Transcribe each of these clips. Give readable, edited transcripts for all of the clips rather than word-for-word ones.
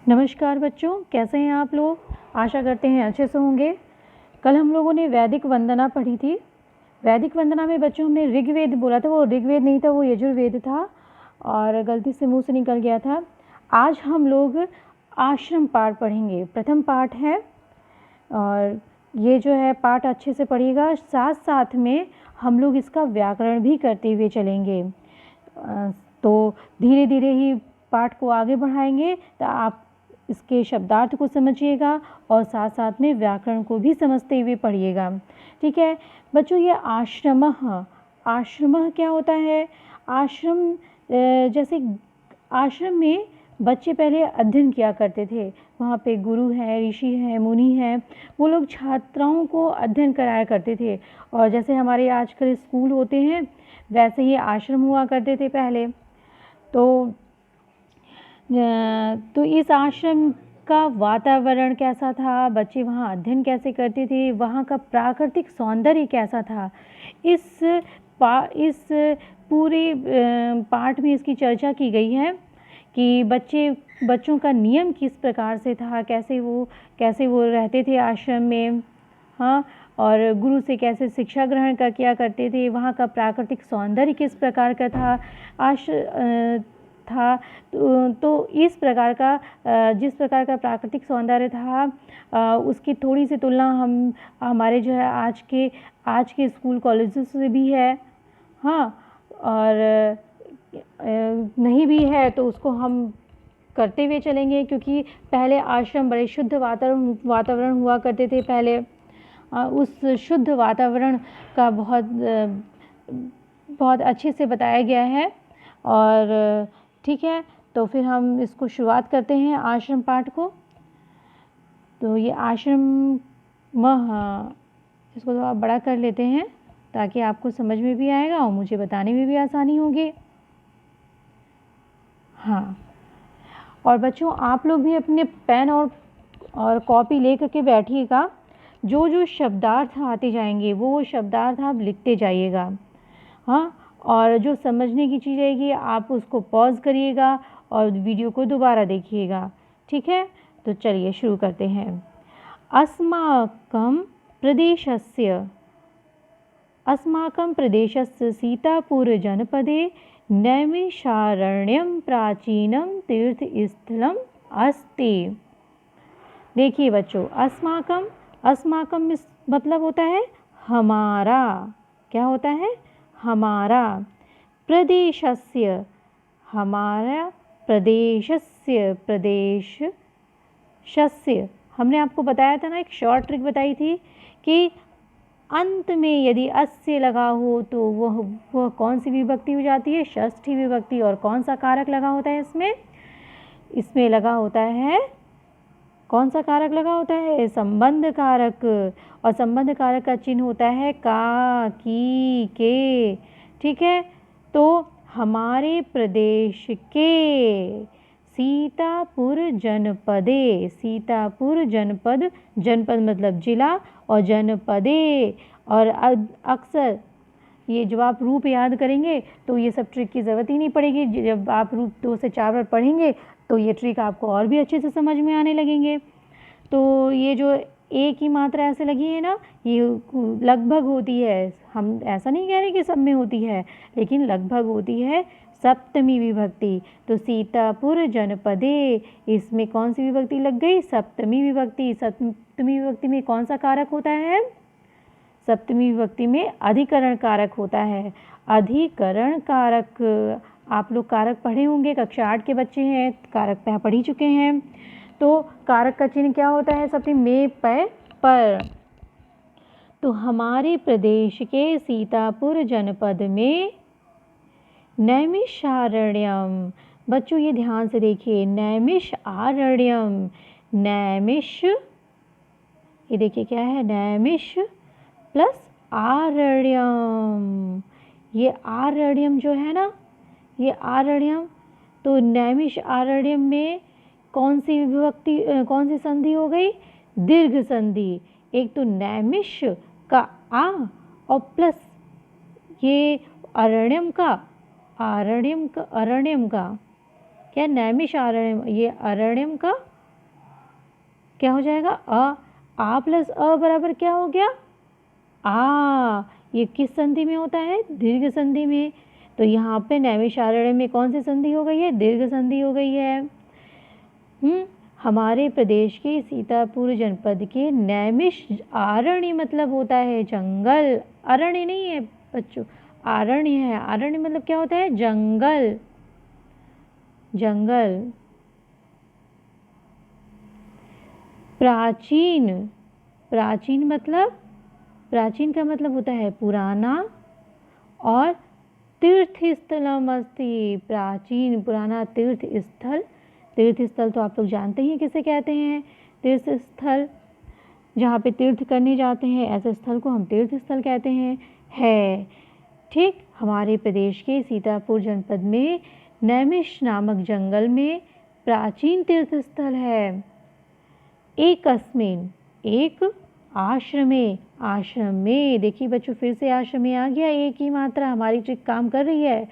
नमस्कार बच्चों, कैसे हैं आप लोग। आशा करते हैं अच्छे से होंगे। कल हम लोगों ने वैदिक वंदना पढ़ी थी। वैदिक वंदना में बच्चों हमने ऋग्वेद बोला था, वो ऋग्वेद नहीं था, वो यजुर्वेद था और गलती से मुंह से निकल गया था। आज हम लोग आश्रम पाठ पढ़ेंगे। प्रथम पाठ है और ये जो है पाठ अच्छे से पढ़िएगा। साथ साथ में हम लोग इसका व्याकरण भी करते हुए चलेंगे। तो धीरे धीरे ही पाठ को आगे बढ़ाएंगे तो आप इसके शब्दार्थ को समझिएगा और साथ साथ में व्याकरण को भी समझते हुए पढ़िएगा। ठीक है बच्चों, ये आश्रम क्या होता है। आश्रम जैसे आश्रम में बच्चे पहले अध्ययन किया करते थे। वहाँ पे गुरु हैं, ऋषि हैं, मुनि हैं, वो लोग छात्राओं को अध्ययन कराया करते थे। और जैसे हमारे आजकल स्कूल होते हैं वैसे ही आश्रम हुआ करते थे पहले। तो इस आश्रम का वातावरण कैसा था, बच्चे वहाँ अध्ययन कैसे करते थे, वहाँ का प्राकृतिक सौंदर्य कैसा था, इस पूरे पाठ में इसकी चर्चा की गई है कि बच्चों का नियम किस प्रकार से था, कैसे वो रहते थे आश्रम में, हाँ, और गुरु से कैसे शिक्षा ग्रहण किया करते थे, वहाँ का प्राकृतिक सौंदर्य किस प्रकार का था। तो इस प्रकार का जिस प्रकार का प्राकृतिक सौंदर्य था उसकी थोड़ी सी तुलना हम हमारे जो है आज के स्कूल कॉलेजेस से भी है, हाँ, और नहीं भी है तो उसको हम करते हुए चलेंगे। क्योंकि पहले आश्रम बड़े शुद्ध वातावरण हुआ करते थे पहले। उस शुद्ध वातावरण का बहुत अच्छे से बताया गया है। और ठीक है, तो फिर हम इसको शुरुआत करते हैं आश्रम पाठ को। तो ये आश्रम इसको थोड़ा बड़ा कर लेते हैं ताकि आपको समझ में भी आएगा और मुझे बताने में भी आसानी होगी। हाँ, और बच्चों आप लोग भी अपने पेन और कॉपी ले करके बैठिएगा। जो जो शब्दार्थ आते जाएंगे वो शब्दार्थ आप लिखते जाइएगा, हाँ, और जो समझने की चीज़ रहेगी आप उसको पॉज करिएगा और वीडियो को दोबारा देखिएगा। ठीक है, तो चलिए शुरू करते हैं। अस्माकं प्रदेशस्य सीतापुरजनपदे नैमिषारण्यं प्राचीनं तीर्थस्थलम् अस्ति। देखिए बच्चों, अस्माकं मतलब होता है हमारा। क्या होता है? हमारा। प्रदेशस्य, हमारा प्रदेशस्य हमने आपको बताया था ना, एक शॉर्ट ट्रिक बताई थी कि अंत में यदि अस्य लगा हो तो वह कौन सी विभक्ति हो जाती है? षष्ठी विभक्ति। और कौन सा कारक लगा होता है इसमें लगा होता है, कौन सा कारक लगा होता है? संबंध कारक। और संबंध कारक का चिन्ह होता है का, की, के। ठीक है, तो हमारे प्रदेश के सीतापुर जनपदे, सीतापुर जनपद, जनपद मतलब जिला, और जनपदे। और अक्सर ये जब आप रूप याद करेंगे तो ये सब ट्रिक की ज़रूरत ही नहीं पड़ेगी। जब आप रूप 2 से 4 बार पढ़ेंगे तो ये ट्रिक आपको और भी अच्छे से समझ में आने लगेंगे। तो ये जो एक ही मात्रा ऐसे लगी है ना, ये लगभग होती है। हम ऐसा नहीं कह रहे कि सब में होती है, लेकिन लगभग होती है सप्तमी विभक्ति। तो सीतापुर जनपदे, इसमें कौन सी विभक्ति लग गई? सप्तमी विभक्ति। सप्तमी विभक्ति में कौन सा कारक होता है? सप्तमी विभक्ति में अधिकरण कारक होता है। अधिकरण कारक, आप लोग कारक पढ़े होंगे, कक्षा 8 के बच्चे हैं, कारक पढ़ ही चुके हैं। तो कारक का चिन्ह क्या होता है? सप्तमी में पर। तो हमारे प्रदेश के सीतापुर जनपद में नैमिषारण्यम, बच्चों ये ध्यान से देखिए, नैमिषारण्यम, नैमिष, ये देखिए क्या है? नैमिष प्लस आरण्यम। ये आरण्यम जो है ना, ये आरण्यम, तो नैमिष आरण्यम में कौन सी विभक्ति, कौन सी संधि हो गई? दीर्घ संधि। एक तो नैमिष का आ और प्लस ये अरण्यम का क्या? नैमिष आरण्यम, ये अरण्यम का क्या हो जाएगा? आ प्लस अ बराबर क्या हो गया? आ। ये किस संधि में होता है? दीर्घ संधि में। तो यहाँ पे नैमिषारण्य में कौन सी संधि हो गई है? दीर्घ संधि हो गई है। हमारे प्रदेश के सीतापुर जनपद के नैमिषारण्य मतलब होता है जंगल, अरण्य नहीं है बच्चों, आरण्य है। आरण्य मतलब क्या होता है? जंगल, जंगल। प्राचीन, प्राचीन मतलब, प्राचीन का मतलब होता है पुराना, और तीर्थ स्थलमस्ति, प्राचीन पुराना तीर्थ स्थल। तीर्थ स्थल तो आप लोग जानते ही हैं किसे कहते हैं? तीर्थ स्थल, जहाँ पे तीर्थ करने जाते हैं ऐसे स्थल को हम तीर्थ स्थल कहते हैं। है ठीक। हमारे प्रदेश के सीतापुर जनपद में नैमिष नामक जंगल में प्राचीन तीर्थ स्थल है। एकस्मिन, एक आश्रमे, आश्रम में, देखिए बच्चों फिर से आश्रम में आ गया, एक ही मात्रा हमारी ट्रिक काम कर रही है।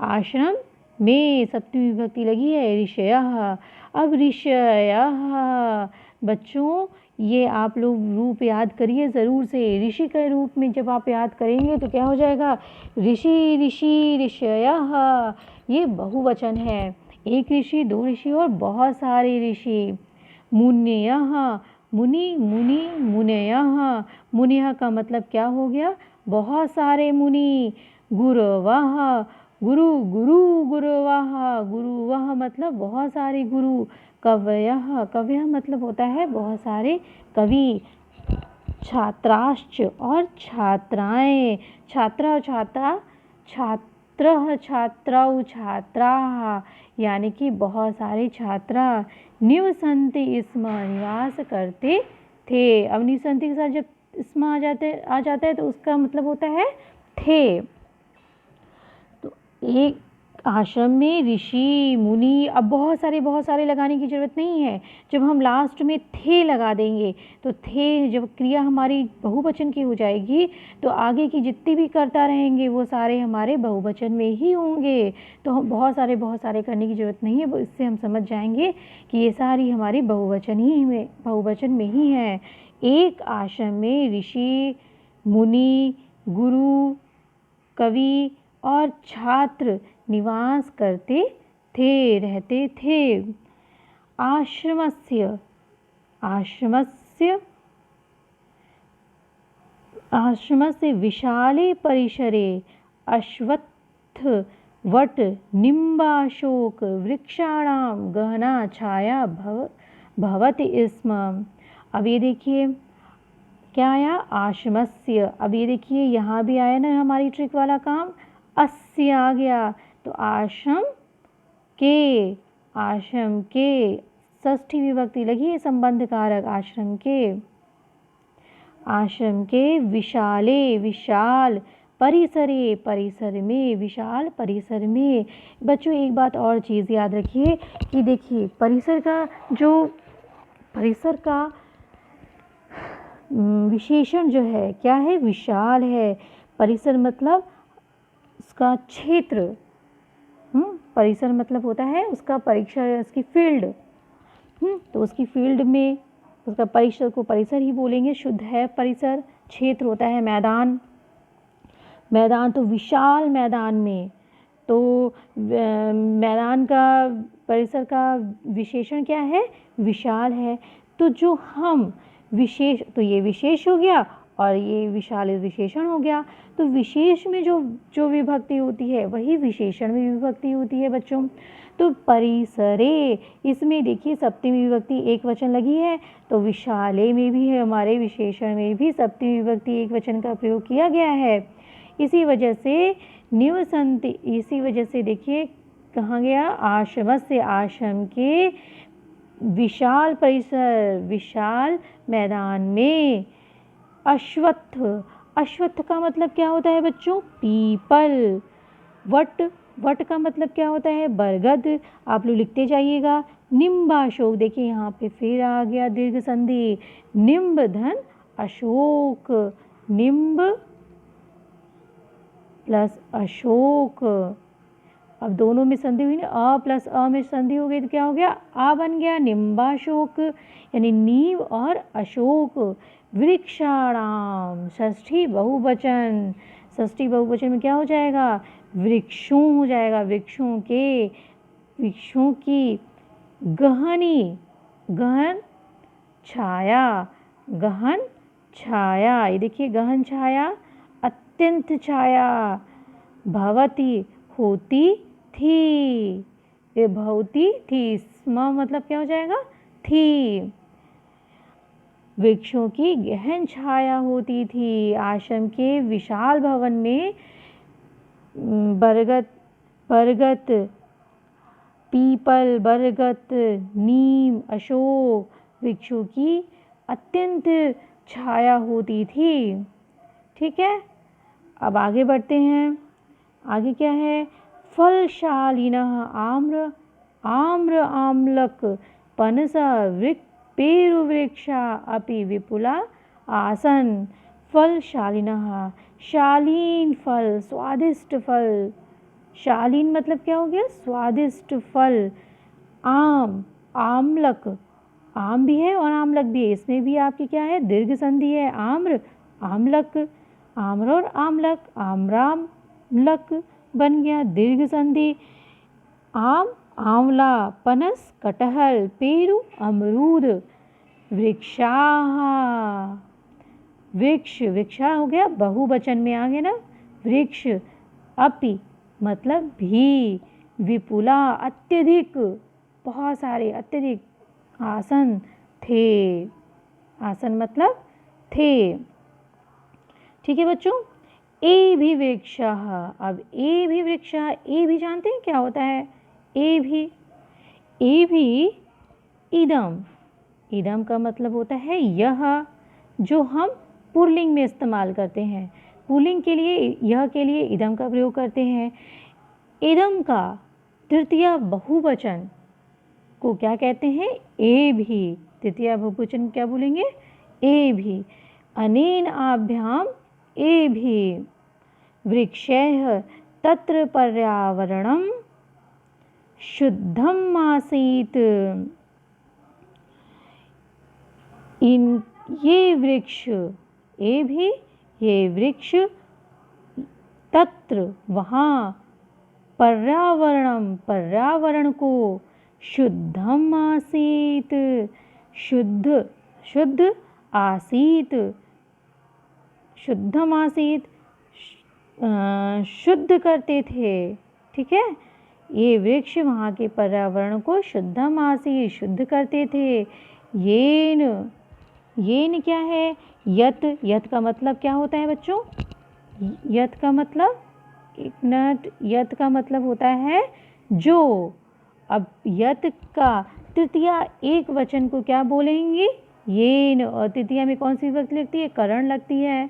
आश्रम में सप्तमी विभक्ति लगी है, ऋषयः। अब ऋषयः बच्चों ये आप लोग रूप याद करिए ज़रूर से। ऋषि के रूप में जब आप याद करेंगे तो क्या हो जाएगा? ऋषि, ऋषि, ऋषयः। ये बहुवचन है, एक ऋषि, दो ऋषि और बहुत सारे ऋषि। मुनयः, मुनि, मुनि, मुनयः। मुनयः का मतलब क्या हो गया? बहुत सारे मुनि। गुरवः, गुरु, गुरु, गुरवः। गुरुवः मतलब बहुत सारे गुरु। कवयः, कवयः मतलब होता है बहुत सारे कवि। छात्राश्च और छात्राएं, छात्रा और छात्रा, छात्रः, छात्रौ, छात्राः, यानी कि बहुत सारे छात्रा। निवसन्ति स्म, निवास करते थे। अब निवसन्ति के साथ जब स्म आ जाता है तो उसका मतलब होता है थे। तो एक आश्रम में ऋषि, मुनि, अब बहुत सारे लगाने की ज़रूरत नहीं है। जब हम लास्ट में थे लगा देंगे तो थे, जब क्रिया हमारी बहुवचन की हो जाएगी तो आगे की जितनी भी करता रहेंगे वो सारे हमारे बहुवचन में ही होंगे। तो हम बहुत सारे करने की ज़रूरत नहीं है, वो इससे हम समझ जाएंगे कि ये सारी हमारी बहुवचन में ही है। एक आश्रम में ऋषि, मुनि, गुरु, कवि और छात्र निवास करते थे, रहते थे। आश्रमस्य, आश्रमस्य, आश्रमस्य विशाले परिसरे अश्वत्थ, वट, निम्बाशोक वृक्षाणां गहना छाया भवति स्म। अब ये देखिए क्या आया? आश्रमस्य। अब ये देखिए यहाँ भी आया ना हमारी ट्रिक वाला काम, अस्य आ गया। तो आश्रम के, आश्रम के षष्ठी विभक्ति लगी है संबंध कारक, आश्रम के। आश्रम के विशाले, विशाल, परिसरे, परिसर में, विशाल परिसर में। बच्चों एक बात और चीज़ याद रखिए कि देखिए परिसर का विशेषण जो है क्या है? विशाल है। परिसर मतलब उसका क्षेत्र, परिसर मतलब होता है उसका परिसर, उसकी फील्ड। तो उसकी फील्ड में उसका परिसर को परिसर ही बोलेंगे, शुद्ध है परिसर। क्षेत्र होता है मैदान, मैदान तो विशाल मैदान में, तो मैदान का, परिसर का विशेषण क्या है? विशाल है। तो जो हम विशेष, तो ये विशेष हो गया और ये विशाल विशेषण हो गया। तो विशेष में जो विभक्ति होती है वही विशेषण में विभक्ति होती है बच्चों। तो परिसरे, इसमें देखिए सप्तमी विभक्ति एक वचन लगी है, तो विशाले में भी है, हमारे विशेषण में भी सप्तमी विभक्ति एक वचन का प्रयोग किया गया है। इसी वजह से निवसन्ति, इसी वजह से देखिए कहाँ गया? आश्रम से, आश्रम के विशाल परिसर, विशाल मैदान में। अश्वत्थ, अश्वत्थ का मतलब क्या होता है बच्चों? पीपल। वट, वट का मतलब क्या होता है? बरगद। आप लोग लिखते जाइएगा। निम्बाशोक, देखिए यहाँ पे फिर आ गया दीर्घ संधि, निम्ब धन अशोक, निम्ब प्लस अशोक, अब दोनों में संधि हुई ना, अ प्लस अ में संधि हो गई तो क्या हो गया, आ बन गया। निम्बाशोक यानी नीम और अशोक। वृक्षाणाम षष्ठी बहुवचन, षष्ठी बहुवचन में क्या हो जाएगा, वृक्षों हो जाएगा, वृक्षों के, वृक्षों की गहनी, गहन छाया, गहन छाया, ये देखिए गहन छाया, अत्यंत छाया, भवती होती थी, ये भवती थी, स्म मतलब क्या हो जाएगा, थी। वृक्षों की गहन छाया होती थी। आश्रम के विशाल भवन में बरगद, बरगद, पीपल, बरगद, नीम, अशोक वृक्षों की अत्यंत छाया होती थी। ठीक है, अब आगे बढ़ते हैं। आगे क्या है, फलशालिनः आम्र, आम्र आम्लक पनस पेरुवृक्षा अपि विपुला आसन। फलशालिनः, शालीन फल, स्वादिष्ट फल, शालीन मतलब क्या हो गया, स्वादिष्ट फल। आम, आम्लक, आम भी है और आम्लक भी है, इसमें भी आपकी क्या है, दीर्घ संधि है। आम्र, आम्लक, आम्र और आम्लक, आम्राम्लक बन गया, दीर्घ संधि। आम, आंवला, पनस, कटहल, पेरू, अमरूद। वृक्षाः, वृक्ष, वृक्षा हो गया बहुवचन में आ गया ना, वृक्ष। अपि मतलब भी, विपुला अत्यधिक, बहुत सारे, अत्यधिक। आसन थे, आसन मतलब थे। ठीक है बच्चों, ए भी वृक्षः। अब ए भी वृक्षः, ए भी जानते हैं क्या होता है, ए भी इदम, इदम का मतलब होता है यह, जो हम पुल्लिंग में इस्तेमाल करते हैं। पुल्लिंग के लिए यह के लिए इदम का प्रयोग करते हैं। इदम का तृतीय बहुवचन को क्या कहते हैं, ए भी। तृतीय बहुवचन क्या बोलेंगे, ए भी। अनेन आभ्याम ए भी। वृक्षैः तत्र पर्यावरणं शुद्धम् आसीत्। इन ये वृक्ष, ए भी, ये वृक्ष, तत्र वहाँ, पर्यावरणम पर्यावरण को, शुद्धम आसीत शुद्ध, शुद्ध आसीत, शुद्धम आसीत शुद्ध करते थे। ठीक है, ये वृक्ष वहाँ के पर्यावरण को शुद्धम आसीत शुद्ध करते थे। येन, येन क्या है, यत, यत का मतलब क्या होता है बच्चों, यत का मतलब, एक मिनट, यत का मतलब होता है जो। अब यत का तृतीय एक वचन को क्या बोलेंगे, येन, और तृतीया में कौन सी विभक्ति लगती है, करण लगती है।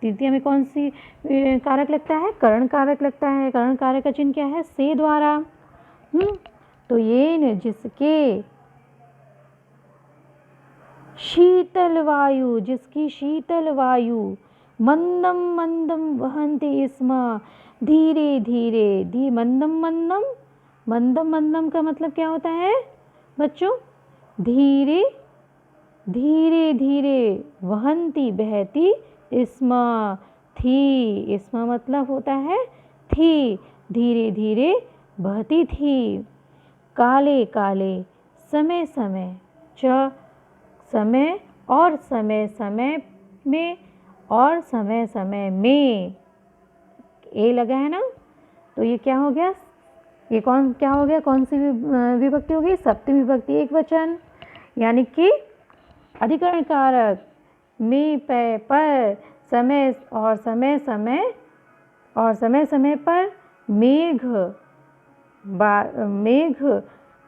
तृतीया में कौन सी कारक लगता है, करण कारक लगता है। करण कारक का चिन्ह क्या है, से द्वारा। तो येन जिसके, शीतल वायु, जिसकी शीतल वायु, मंदम मंदम वहन्ति स्म, धीरे धीरे, मंदम मंदम, मंदम मंदम का मतलब क्या होता है बच्चों, धीरे धीरे धीरे, वहन्ति बहती, स्म थी, इसमें मतलब होता है थी, धीरे धीरे बहती थी। काले काले, समय समय, च समय और समय समय में और समय समय में, ए लगा है ना, तो ये क्या हो गया, ये कौन क्या हो गया, कौन सी विभक्ति हो गई, सप्तमी विभक्ति एक वचन, यानी कि अधिकरण कारक में, पे, पर, समय और समय समय और समय समय पर, मेघ, मेघ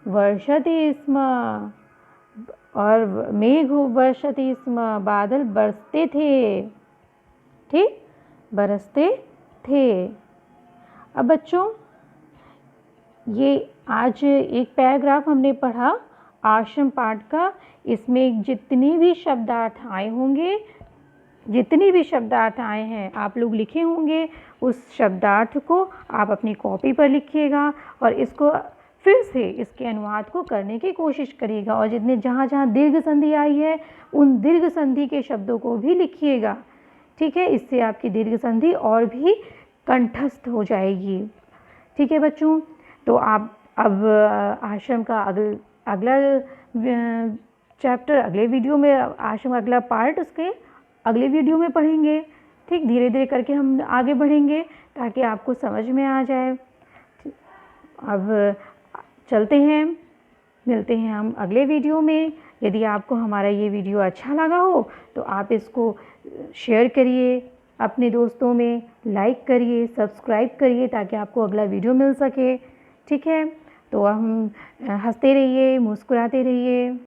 वर्षति स्म, और मेघ वर्षति स्म, बादल बरसते थे। ठीक, बरसते थे। अब बच्चों, ये आज एक पैराग्राफ हमने पढ़ा आश्रम पाठ का, इसमें जितने भी शब्दार्थ आए होंगे जितनी भी शब्दार्थ आए हैं आप लोग लिखे होंगे, उस शब्दार्थ को आप अपनी कॉपी पर लिखिएगा और इसको फिर से इसके अनुवाद को करने की कोशिश करिएगा और जितने जहाँ जहाँ दीर्घ संधि आई है उन दीर्घ संधि के शब्दों को भी लिखिएगा। ठीक है, इससे आपकी दीर्घ संधि और भी कंठस्थ हो जाएगी। ठीक है बच्चों, तो आप अब आश्रम का अगला चैप्टर अगले वीडियो में, आश्रम का अगला पार्ट उसके अगले वीडियो में पढ़ेंगे। ठीक, धीरे धीरे करके हम आगे बढ़ेंगे ताकि आपको समझ में आ जाए। अब चलते हैं, मिलते हैं हम अगले वीडियो में। यदि आपको हमारा ये वीडियो अच्छा लगा हो तो आप इसको शेयर करिए अपने दोस्तों में, लाइक करिए, सब्सक्राइब करिए ताकि आपको अगला वीडियो मिल सके। ठीक है, तो हम हंसते रहिए, मुस्कुराते रहिए।